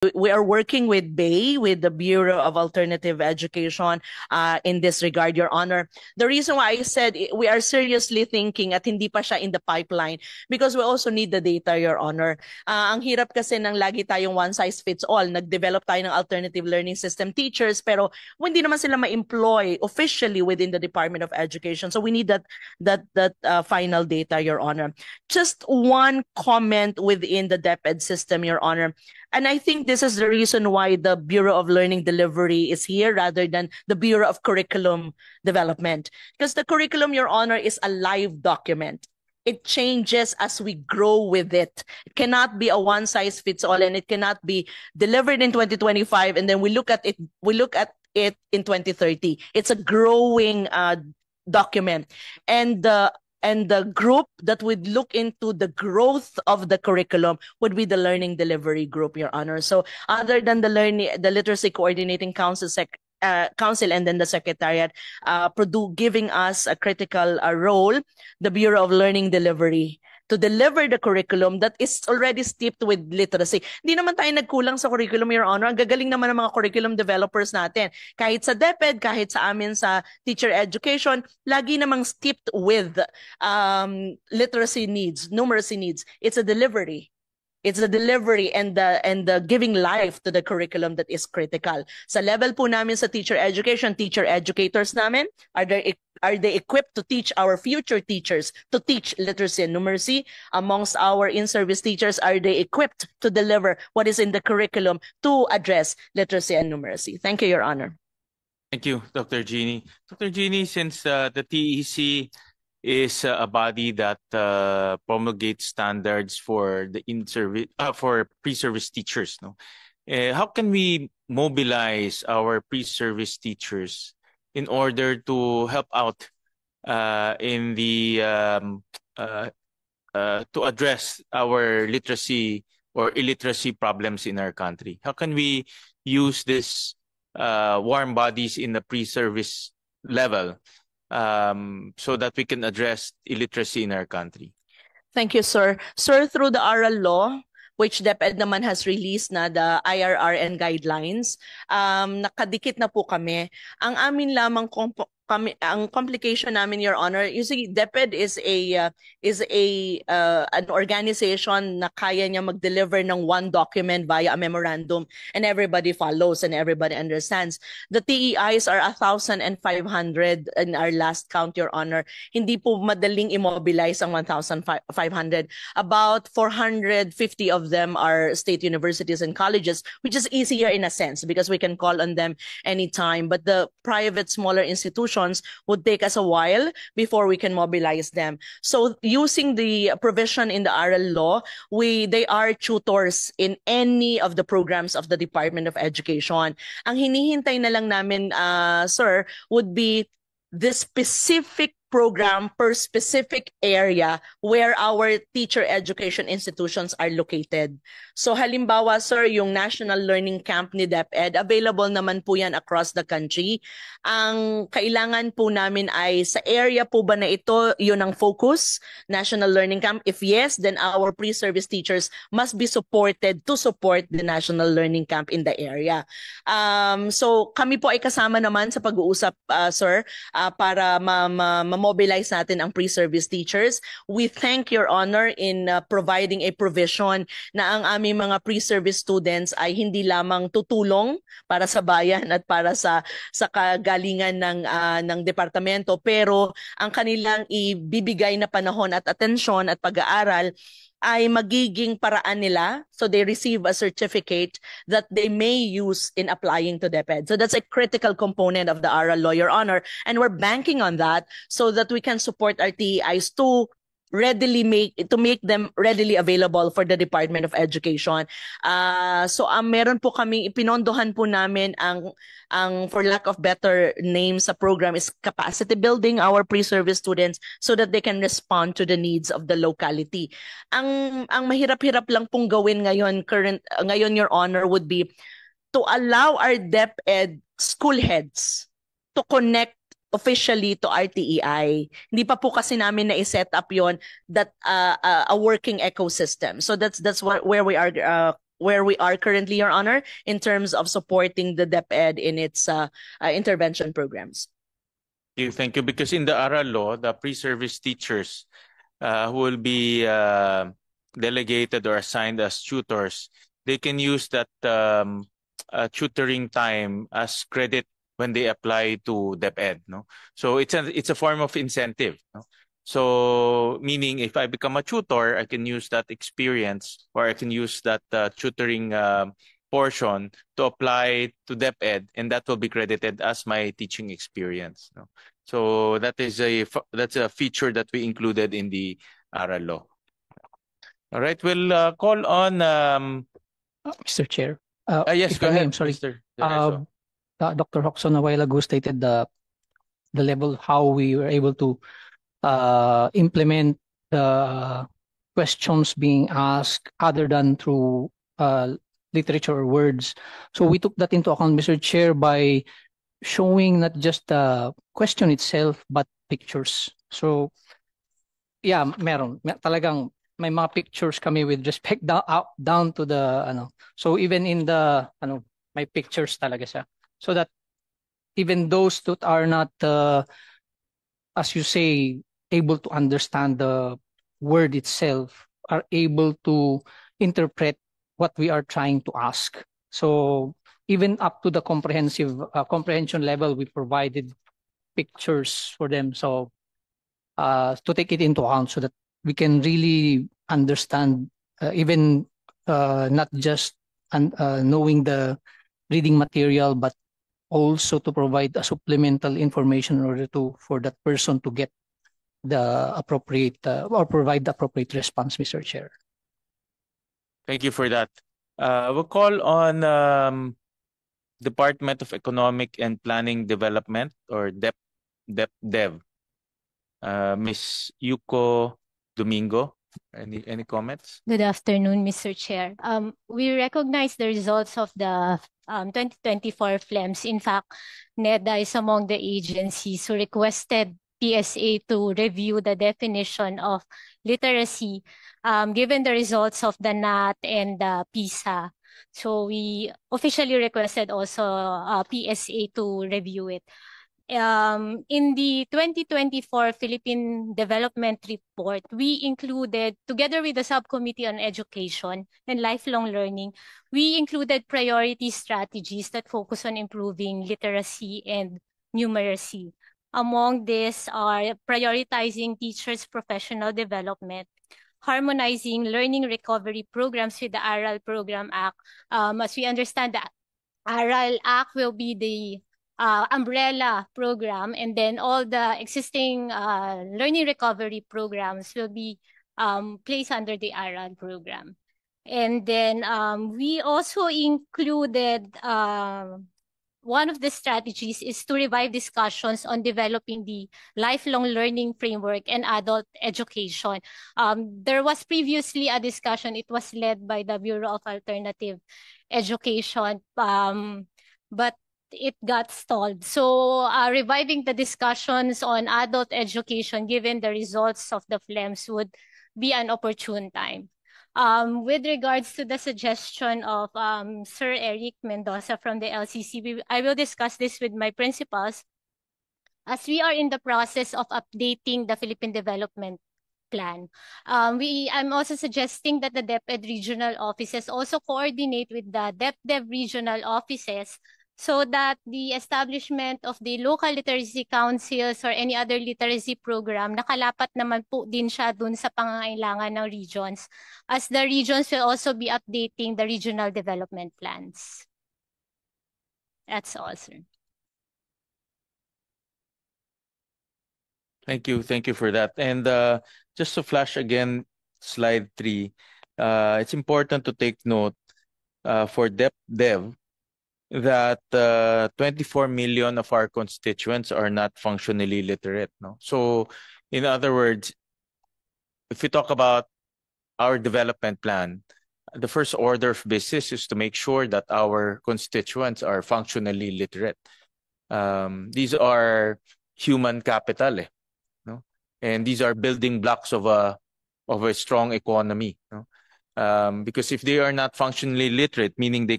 we are working with BEI, with the Bureau of Alternative Education, in this regard, Your Honor. The reason why I said we are seriously thinking at hindi pa siya in the pipeline because we also need the data, Your Honor. Ang hirap kasi ng lagi tayong one size fits all. Nag-develop tayo ng alternative learning system teachers pero hindi naman sila ma-employ officially within the Department of Education. So we need that final data, Your Honor. Just one comment within the DepEd system, Your Honor. And I think this is the reason why the Bureau of Learning Delivery is here rather than the Bureau of Curriculum Development. Because the curriculum, Your Honor, is a live document. It changes as we grow with it. It cannot be a one size fits all, and it cannot be delivered in 2025 and then we look at it in 2030. It's a growing document. And the group that would look into the growth of the curriculum would be the Learning Delivery Group, Your Honor. So other than the Literacy Coordinating Council and then the Secretariat giving us a critical role, the Bureau of Learning Delivery, to deliver the curriculum that is already steeped with literacy. Hindi naman tayo nagkulang sa curriculum, Your Honor. Ang gagaling naman ng mga curriculum developers natin. Kahit sa DepEd, kahit sa amin sa teacher education, lagi namang steeped with literacy needs, numeracy needs. It's a delivery. It's the delivery and the giving life to the curriculum that is critical. Sa level po namin sa teacher education, teacher educators namin, are they equipped to teach our future teachers to teach literacy and numeracy? Amongst our in-service teachers, are they equipped to deliver what is in the curriculum to address literacy and numeracy? Thank you, Your Honor. Thank you, Dr. Jeannie. Dr. Jeannie, since the TEC is a body that promulgates standards for the for pre-service teachers, no? How can we mobilize our pre-service teachers in order to help out in the to address our literacy or illiteracy problems in our country? How can we use this warm bodies in the pre-service level so that we can address illiteracy in our country? Thank you, sir. Sir, through the ARAL law, which DepEd naman has released na the IRRN guidelines, nakadikit na po kami. Ang amin lamang ang complication namin, Your Honor, you see, DepEd is an organization na kaya niya mag-deliver ng one document via a memorandum and everybody follows and everybody understands. The TEIs are 1,500 in our last count, Your Honor. Hindi po madaling immobilize ang 1,500. About 450 of them are state universities and colleges, which is easier in a sense because we can call on them anytime. But the private, smaller institutions would take us a while before we can mobilize them. So using the provision in the ARAL law, they are tutors in any of the programs of the Department of Education. Ang hinihintay na lang namin, sir, would be the specific program per specific area where our teacher education institutions are located. So halimbawa, sir, yung National Learning Camp ni DepEd, available naman po yan across the country. Ang kailangan po namin ay sa area po ba na ito, yun ang focus, National Learning Camp? If yes, then our pre-service teachers must be supported to support the National Learning Camp in the area. So kami po ay kasama naman sa pag-uusap, sir, para ma-mobilize natin ang pre-service teachers. We thank Your Honor in providing a provision na ang aming mga pre-service students ay hindi lamang tutulong para sa bayan at para sa kagalingan ng departamento, pero ang kanilang ibibigay na panahon at atensyon at pag-aaral ay magiging paraan nila, so they receive a certificate that they may use in applying to DepEd. So that's a critical component of the ARAL law, Your Honor, and we're banking on that so that we can support our TEIs to make them readily available for the Department of Education. So meron po kami, ipinondohan po namin ang for lack of better name sa program is capacity building our pre-service students so that they can respond to the needs of the locality. Ang mahirap-hirap lang pong gawin ngayon, Your Honor, would be to allow our DepEd school heads to connect officially to RTEI. Hindi pa po kasi namin na-set up yon that a working ecosystem. So that's where we are where we are currently, Your Honor, in terms of supporting the DepEd in its intervention programs. Thank you. Because in the ARA law, the pre-service teachers who will be delegated or assigned as tutors, they can use that tutoring time as credit when they apply to DepEd. No, so it's a form of incentive. No? So meaning if I become a tutor, I can use that experience or I can use that tutoring portion to apply to DepEd, and that will be credited as my teaching experience. No? So that's a feature that we included in the ARA law. All right, we'll call on Mr. Chair. yes, if go I may, ahead, I'm sorry. Mr. Lorenzo. Dr. Hoxon a while ago stated the level how we were able to implement the questions being asked other than through literature or words. So we took that into account, Mr. Chair, by showing not just the question itself but pictures. So yeah, talagang may mga pictures kami with respect down to the So even in the may pictures talaga siya. So that even those that are not as you say able to understand the word itself are able to interpret what we are trying to ask. So even up to the comprehension level, we provided pictures for them. So to take it into account so that we can really understand even not just knowing the reading material, but also to provide a supplemental information in order for that person to get the appropriate or provide the appropriate response, Mr. Chair. Thank you for that. We'll call on Department of Economic and Planning Development, or DepDev. Ms. Yuko Domingo, any comments? Good afternoon, Mr. Chair. We recognize the results of the 2024 FLEMS. In fact, NEDA is among the agencies who requested PSA to review the definition of literacy given the results of the NAT and the PISA. So we officially requested also PSA to review it. In the 2024 Philippine Development Report, we included, together with the Subcommittee on Education and Lifelong Learning, we included priority strategies that focus on improving literacy and numeracy. Among these are prioritizing teachers' professional development, harmonizing learning recovery programs with the ARAL Program Act. As we understand, the ARAL Act will be the umbrella program, and then all the existing learning recovery programs will be placed under the ARAL program. And then we also included one of the strategies is to revive discussions on developing the lifelong learning framework and adult education. There was previously a discussion, it was led by the Bureau of Alternative Education, but it got stalled. So reviving the discussions on adult education given the results of the FLEMS would be an opportune time. With regards to the suggestion of Sir Eric Mendoza from the LCC, I will discuss this with my principals as we are in the process of updating the Philippine Development Plan. I'm also suggesting that the DepEd regional offices also coordinate with the DepDev regional offices so that the establishment of the local literacy councils or any other literacy program, nakalapat naman po din siya dun sa pangangailangan ng regions, as the regions will also be updating the regional development plans. That's all, sir. Thank you for that. And just to flash again, slide 3, it's important to take note for DepDev that 24 million of our constituents are not functionally literate. No? So in other words, if we talk about our development plan, the first order of business is to make sure that our constituents are functionally literate. These are human capital, no? And these are building blocks of a strong economy. No? Because if they are not functionally literate, meaning they